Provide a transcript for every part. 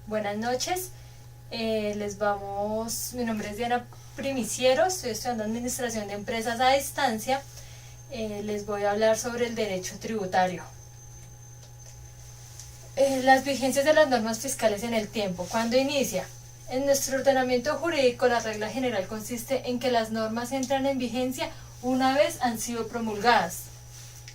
Buenas noches, mi nombre es Diana Primiciero, estoy estudiando Administración de Empresas a Distancia. Les voy a hablar sobre el derecho tributario. Las vigencias de las normas fiscales en el tiempo. ¿Cuándo inicia? En nuestro ordenamiento jurídico, la regla general consiste en que las normas entran en vigencia una vez han sido promulgadas.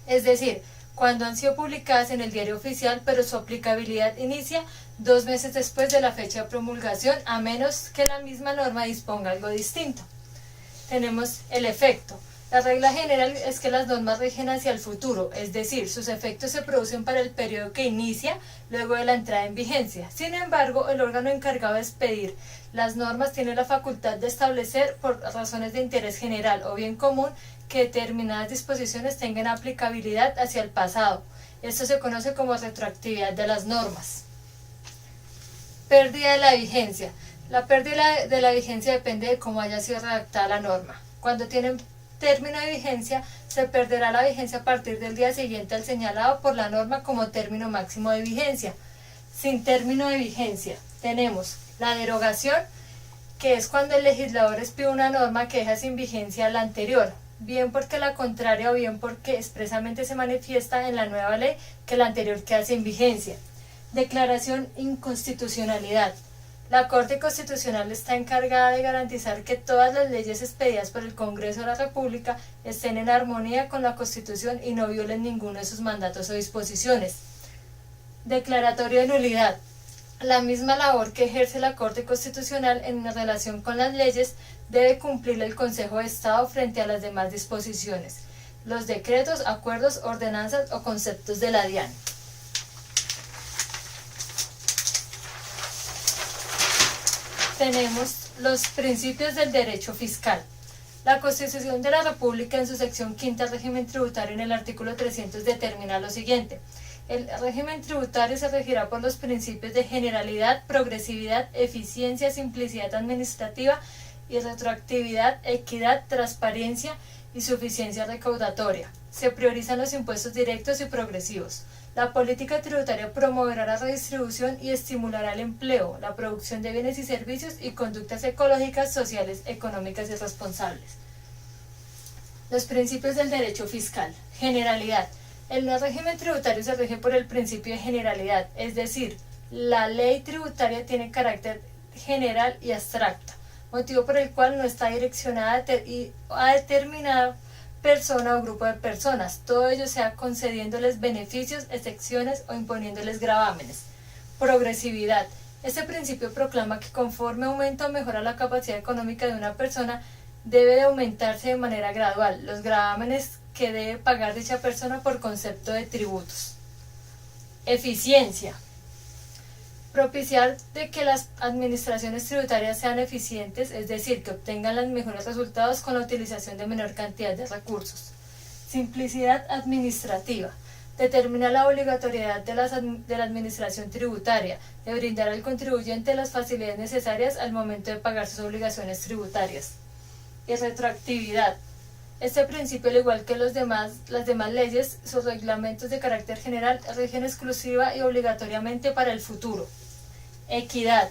Es decir, cuando han sido publicadas en el diario oficial, pero su aplicabilidad inicia 2 meses después de la fecha de promulgación, a menos que la misma norma disponga algo distinto. Tenemos el efecto. La regla general es que las normas rigen hacia el futuro, es decir, sus efectos se producen para el periodo que inicia luego de la entrada en vigencia. Sin embargo, el órgano encargado de expedir las normas tiene la facultad de establecer, por razones de interés general o bien común, que determinadas disposiciones tengan aplicabilidad hacia el pasado. Esto se conoce como retroactividad de las normas. Pérdida de la vigencia. La pérdida de la vigencia depende de cómo haya sido redactada la norma. Cuando tiene término de vigencia, se perderá la vigencia a partir del día siguiente al señalado por la norma como término máximo de vigencia. Sin término de vigencia, tenemos la derogación, que es cuando el legislador expide una norma que deja sin vigencia la anterior, bien porque la contraria o bien porque expresamente se manifiesta en la nueva ley que la anterior queda sin vigencia. Declaración inconstitucionalidad. La Corte Constitucional está encargada de garantizar que todas las leyes expedidas por el Congreso de la República estén en armonía con la Constitución y no violen ninguno de sus mandatos o disposiciones. Declaratorio de nulidad. La misma labor que ejerce la Corte Constitucional en relación con las leyes debe cumplir el Consejo de Estado frente a las demás disposiciones, los decretos, acuerdos, ordenanzas o conceptos de la DIAN. Tenemos los principios del derecho fiscal. La Constitución de la República, en su sección quinta, régimen tributario, en el artículo 300, determina lo siguiente: el régimen tributario se regirá por los principios de generalidad, progresividad, eficiencia, simplicidad administrativa y retroactividad, equidad, transparencia y suficiencia recaudatoria. Se priorizan los impuestos directos y progresivos. La política tributaria promoverá la redistribución y estimulará el empleo, la producción de bienes y servicios y conductas ecológicas, sociales, económicas y responsables. Los principios del derecho fiscal. Generalidad. El régimen tributario se rige por el principio de generalidad, es decir, la ley tributaria tiene carácter general y abstracta, motivo por el cual no está direccionada a determinada persona o grupo de personas, todo ello sea concediéndoles beneficios, excepciones o imponiéndoles gravámenes. Progresividad. Este principio proclama que conforme aumenta o mejora la capacidad económica de una persona, debe de aumentarse de manera gradual los gravámenes que debe pagar dicha persona por concepto de tributos. Eficiencia. Propiciar de que las administraciones tributarias sean eficientes, es decir, que obtengan los mejores resultados con la utilización de menor cantidad de recursos. Simplicidad administrativa. Determina la obligatoriedad de la administración tributaria de brindar al contribuyente las facilidades necesarias al momento de pagar sus obligaciones tributarias. Y retroactividad. Este principio, al igual que las demás leyes, sus reglamentos de carácter general rigen exclusiva y obligatoriamente para el futuro. Equidad.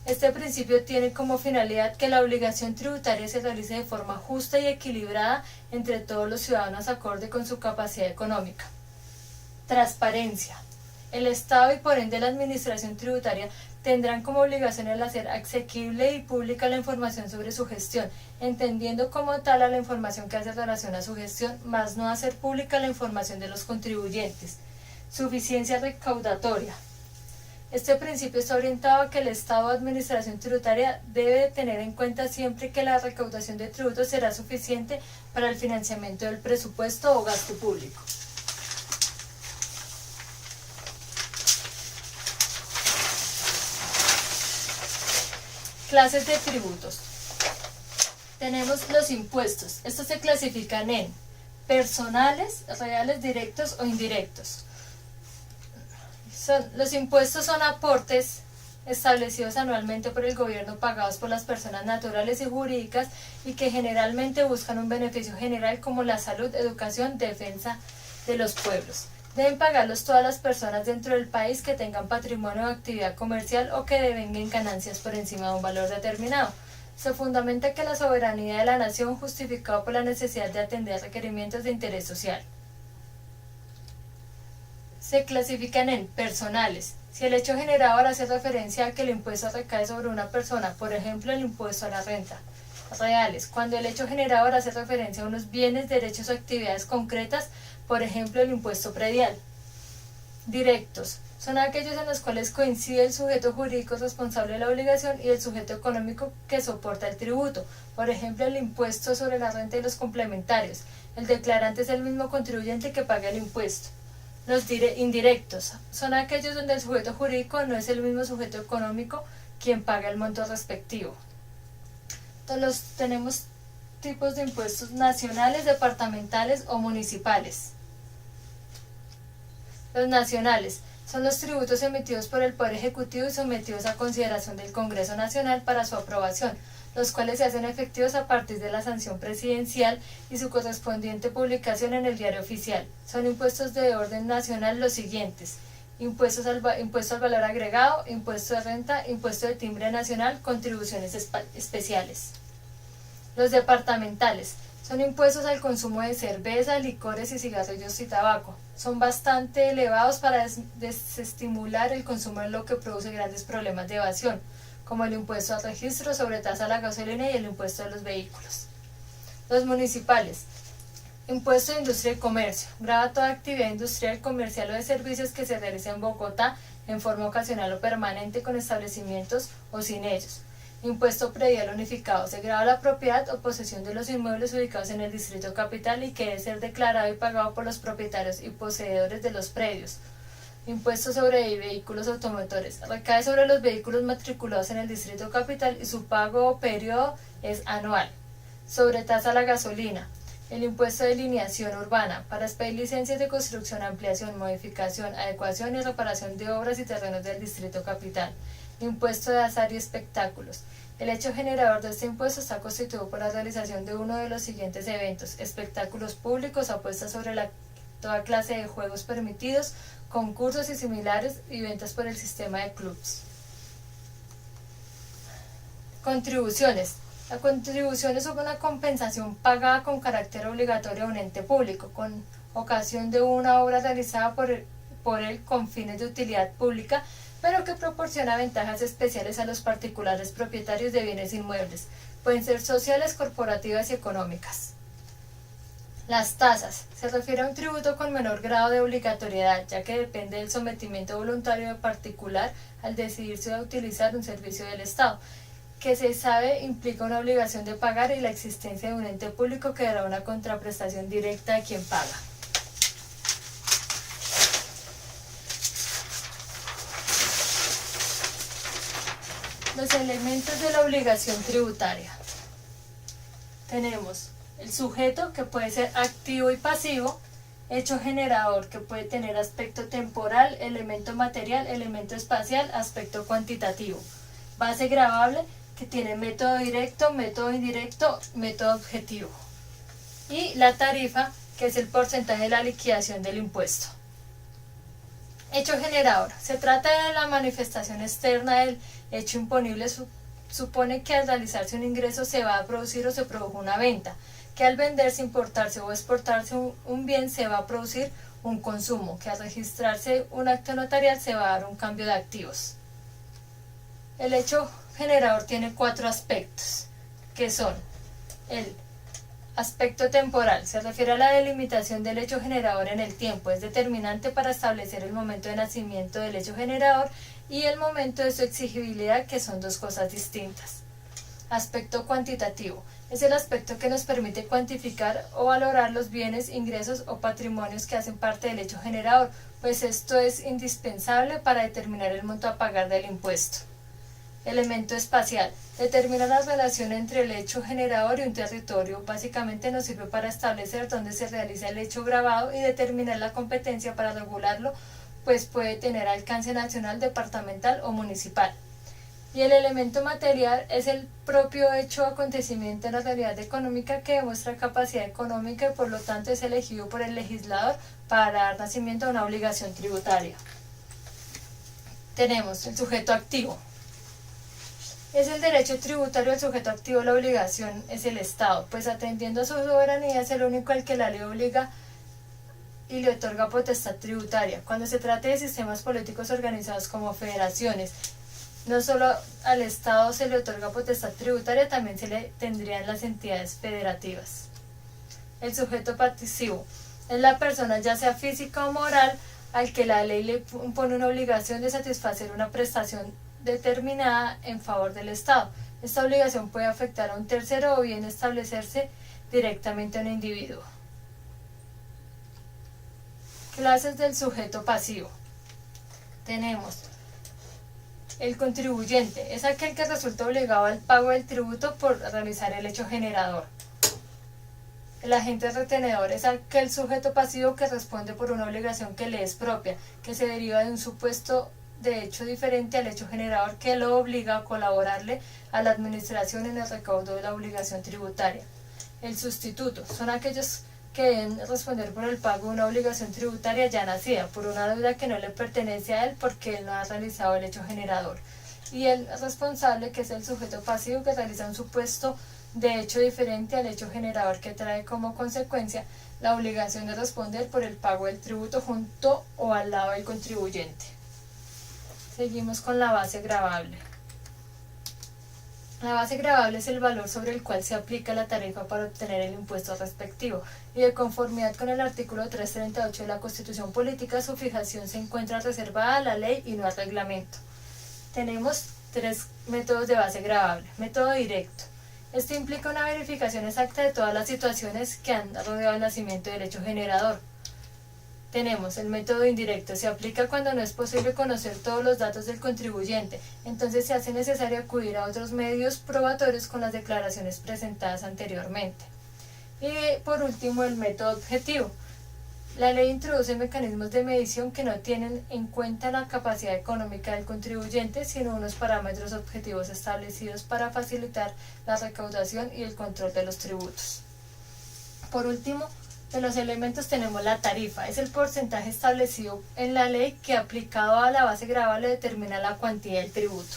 Este principio tiene como finalidad que la obligación tributaria se realice de forma justa y equilibrada entre todos los ciudadanos acorde con su capacidad económica. Transparencia. El Estado y por ende la Administración tributaria tendrán como obligación el hacer asequible y pública la información sobre su gestión, entendiendo como tal a la información que hace relación a su gestión, más no hacer pública la información de los contribuyentes. Suficiencia recaudatoria. Este principio está orientado a que el Estado o Administración tributaria debe tener en cuenta siempre que la recaudación de tributos será suficiente para el financiamiento del presupuesto o gasto público. Clases de tributos. Tenemos los impuestos. Estos se clasifican en personales, reales, directos o indirectos. Los impuestos son aportes establecidos anualmente por el gobierno pagados por las personas naturales y jurídicas y que generalmente buscan un beneficio general como la salud, educación, defensa de los pueblos. Deben pagarlos todas las personas dentro del país que tengan patrimonio o actividad comercial o que devenguen ganancias por encima de un valor determinado. Se fundamenta que la soberanía de la nación justificada por la necesidad de atender requerimientos de interés social. Se clasifican en personales. Si el hecho generador hace referencia a que el impuesto recae sobre una persona, por ejemplo el impuesto a la renta. Reales, cuando el hecho generador hace referencia a unos bienes, derechos o actividades concretas, por ejemplo el impuesto predial. Directos. Son aquellos en los cuales coincide el sujeto jurídico responsable de la obligación y el sujeto económico que soporta el tributo, por ejemplo el impuesto sobre la renta y los complementarios. El declarante es el mismo contribuyente que paga el impuesto. Los indirectos son aquellos donde el sujeto jurídico no es el mismo sujeto económico quien paga el monto respectivo. Entonces tenemos tipos de impuestos nacionales, departamentales o municipales. Los nacionales son los tributos emitidos por el Poder Ejecutivo y sometidos a consideración del Congreso Nacional para su aprobación, los cuales se hacen efectivos a partir de la sanción presidencial y su correspondiente publicación en el Diario Oficial. Son impuestos de orden nacional los siguientes: impuesto al valor agregado, impuesto de renta, impuesto de timbre nacional, contribuciones especiales. Los departamentales son impuestos al consumo de cerveza, licores y cigarrillos y tabaco. Son bastante elevados para desestimular el consumo, en lo que produce grandes problemas de evasión, como el impuesto al registro, sobretasa a la gasolina y el impuesto a los vehículos. Los municipales. Impuesto de industria y comercio. Grava toda actividad industrial, comercial o de servicios que se realice en Bogotá en forma ocasional o permanente con establecimientos o sin ellos. Impuesto predial unificado. Se grava la propiedad o posesión de los inmuebles ubicados en el distrito capital y que debe ser declarado y pagado por los propietarios y poseedores de los predios. Impuesto sobre vehículos automotores. Recae sobre los vehículos matriculados en el distrito capital y su pago o periodo es anual. Sobretasa a la gasolina. El impuesto de lineación urbana, para expedir licencias de construcción, ampliación, modificación, adecuación y reparación de obras y terrenos del distrito capital. Impuesto de azar y espectáculos. El hecho generador de este impuesto está constituido por la realización de uno de los siguientes eventos: espectáculos públicos, apuestas sobre toda clase de juegos permitidos, concursos y similares, y ventas por el sistema de clubs. Contribuciones. La contribución es una compensación pagada con carácter obligatorio a un ente público, con ocasión de una obra realizada por él con fines de utilidad pública, pero que proporciona ventajas especiales a los particulares propietarios de bienes inmuebles. Pueden ser sociales, corporativas y económicas. Las tasas. Se refiere a un tributo con menor grado de obligatoriedad, ya que depende del sometimiento voluntario de particular al decidirse a utilizar un servicio del Estado, que se sabe implica una obligación de pagar y la existencia de un ente público que dará una contraprestación directa a quien paga. Los elementos de la obligación tributaria. Tenemos el sujeto, que puede ser activo y pasivo; hecho generador, que puede tener aspecto temporal, elemento material, elemento espacial, aspecto cuantitativo; base gravable, que tiene método directo, método indirecto, método objetivo; y la tarifa, que es el porcentaje de la liquidación del impuesto. Hecho generador. Se trata de la manifestación externa del hecho imponible. Supone que al realizarse un ingreso se va a producir o se produjo una venta, que al venderse, importarse o exportarse un bien se va a producir un consumo, que al registrarse un acto notarial se va a dar un cambio de activos. El hecho generador tiene 4 aspectos, que son: el aspecto temporal. Se refiere a la delimitación del hecho generador en el tiempo. Es determinante para establecer el momento de nacimiento del hecho generador y el momento de su exigibilidad, que son 2 cosas distintas. Aspecto cuantitativo. Es el aspecto que nos permite cuantificar o valorar los bienes, ingresos o patrimonios que hacen parte del hecho generador, pues esto es indispensable para determinar el monto a pagar del impuesto. Elemento espacial. Determina la relación entre el hecho generador y un territorio. Básicamente nos sirve para establecer dónde se realiza el hecho grabado y determinar la competencia para regularlo, pues puede tener alcance nacional, departamental o municipal. Y el elemento material es el propio hecho o acontecimiento en la realidad económica que demuestra capacidad económica y por lo tanto es elegido por el legislador para dar nacimiento a una obligación tributaria. Tenemos el sujeto activo. Es el derecho tributario del sujeto activo, la obligación es el Estado, pues atendiendo a su soberanía es el único al que la ley obliga y le otorga potestad tributaria. Cuando se trate de sistemas políticos organizados como federaciones, no solo al Estado se le otorga potestad tributaria, también se le tendrían las entidades federativas. El sujeto pasivo es la persona, ya sea física o moral, al que la ley le impone una obligación de satisfacer una prestación determinada en favor del Estado. Esta obligación puede afectar a un tercero o bien establecerse directamente a un individuo. Clases del sujeto pasivo. Tenemos el contribuyente, es aquel que resulta obligado al pago del tributo por realizar el hecho generador. El agente retenedor es aquel sujeto pasivo que responde por una obligación que le es propia, que se deriva de un supuesto de hecho diferente al hecho generador que lo obliga a colaborarle a la administración en el recaudo de la obligación tributaria. El sustituto son aquellos que deben responder por el pago de una obligación tributaria ya nacida, por una deuda que no le pertenece a él porque él no ha realizado el hecho generador. Y el responsable, que es el sujeto pasivo que realiza un supuesto de hecho diferente al hecho generador que trae como consecuencia la obligación de responder por el pago del tributo junto o al lado del contribuyente. Seguimos con la base gravable. La base gravable es el valor sobre el cual se aplica la tarifa para obtener el impuesto respectivo, y de conformidad con el artículo 338 de la Constitución Política, su fijación se encuentra reservada a la ley y no al reglamento. Tenemos tres métodos de base gravable. Método directo. Este implica una verificación exacta de todas las situaciones que han rodeado el nacimiento del hecho generador. Tenemos el método indirecto, se aplica cuando no es posible conocer todos los datos del contribuyente, entonces se hace necesario acudir a otros medios probatorios con las declaraciones presentadas anteriormente. Y por último, el método objetivo. La ley introduce mecanismos de medición que no tienen en cuenta la capacidad económica del contribuyente, sino unos parámetros objetivos establecidos para facilitar la recaudación y el control de los tributos. Por último, de los elementos tenemos la tarifa, es el porcentaje establecido en la ley que aplicado a la base gravable determina la cuantía del tributo.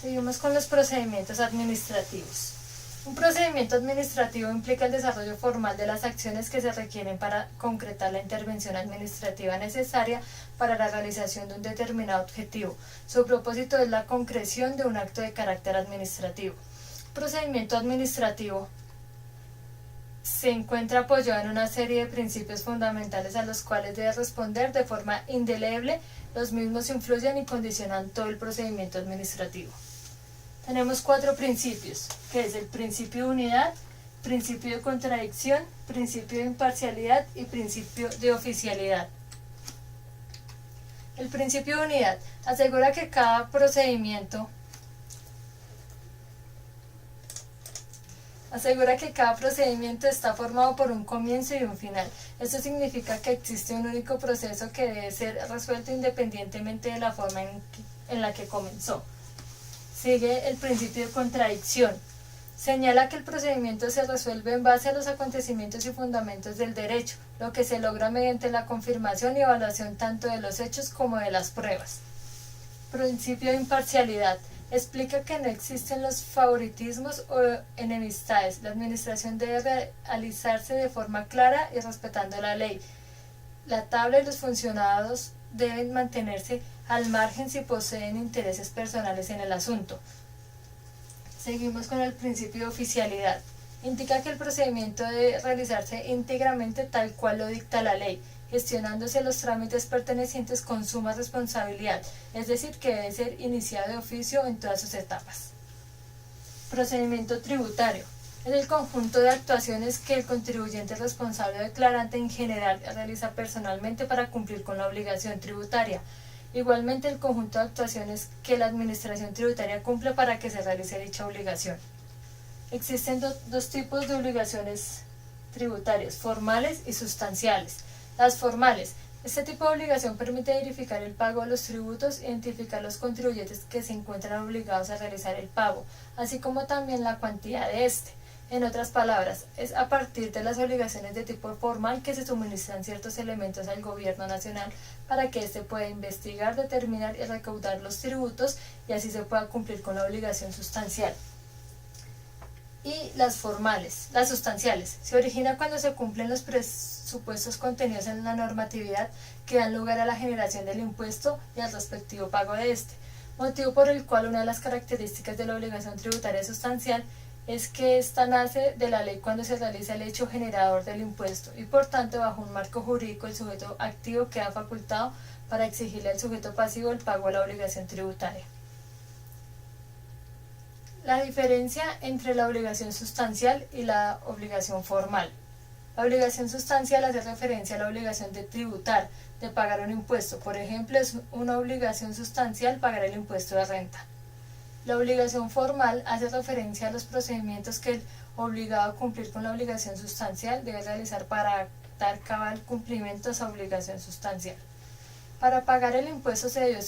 Seguimos con los procedimientos administrativos. Un procedimiento administrativo implica el desarrollo formal de las acciones que se requieren para concretar la intervención administrativa necesaria para la realización de un determinado objetivo. Su propósito es la concreción de un acto de carácter administrativo. El procedimiento administrativo se encuentra apoyado en una serie de principios fundamentales a los cuales debe responder de forma indeleble. Los mismos influyen y condicionan todo el procedimiento administrativo. Tenemos 4 principios, que es el principio de unidad, principio de contradicción, principio de imparcialidad y principio de oficialidad. El principio de unidad asegura que cada procedimiento está formado por un comienzo y un final. Esto significa que existe un único proceso que debe ser resuelto independientemente de la forma en la que comenzó. Sigue el principio de contradicción. Señala que el procedimiento se resuelve en base a los acontecimientos y fundamentos del derecho, lo que se logra mediante la confirmación y evaluación tanto de los hechos como de las pruebas. Principio de imparcialidad. Explica que no existen los favoritismos o enemistades. La administración debe realizarse de forma clara y respetando la ley. La tabla y los funcionarios deben mantenerse al margen si poseen intereses personales en el asunto. Seguimos con el principio de oficialidad. Indica que el procedimiento debe realizarse íntegramente tal cual lo dicta la ley, gestionándose los trámites pertenecientes con suma responsabilidad, es decir, que debe ser iniciado de oficio en todas sus etapas. Procedimiento tributario. Es el conjunto de actuaciones que el contribuyente responsable o declarante en general realiza personalmente para cumplir con la obligación tributaria. Igualmente, el conjunto de actuaciones que la administración tributaria cumple para que se realice dicha obligación. Existen dos tipos de obligaciones tributarias, formales y sustanciales. Las formales. Este tipo de obligación permite verificar el pago de los tributos, identificar los contribuyentes que se encuentran obligados a realizar el pago, así como también la cuantía de este. En otras palabras, es a partir de las obligaciones de tipo formal que se suministran ciertos elementos al gobierno nacional para que éste pueda investigar, determinar y recaudar los tributos y así se pueda cumplir con la obligación sustancial. Y las formales, las sustanciales, se origina cuando se cumplen los presupuestos contenidos en la normatividad que dan lugar a la generación del impuesto y al respectivo pago de este, motivo por el cual una de las características de la obligación tributaria sustancial es que ésta nace de la ley cuando se realiza el hecho generador del impuesto y por tanto bajo un marco jurídico el sujeto activo queda facultado para exigirle al sujeto pasivo el pago de la obligación tributaria. La diferencia entre la obligación sustancial y la obligación formal. La obligación sustancial hace referencia a la obligación de tributar, de pagar un impuesto. Por ejemplo, es una obligación sustancial pagar el impuesto de renta. La obligación formal hace referencia a los procedimientos que el obligado a cumplir con la obligación sustancial debe realizar para dar cabal cumplimiento a esa obligación sustancial. Para pagar el impuesto se debe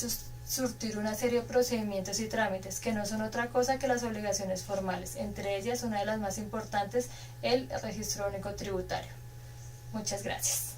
surtir una serie de procedimientos y trámites que no son otra cosa que las obligaciones formales, entre ellas una de las más importantes, el registro único tributario. Muchas gracias.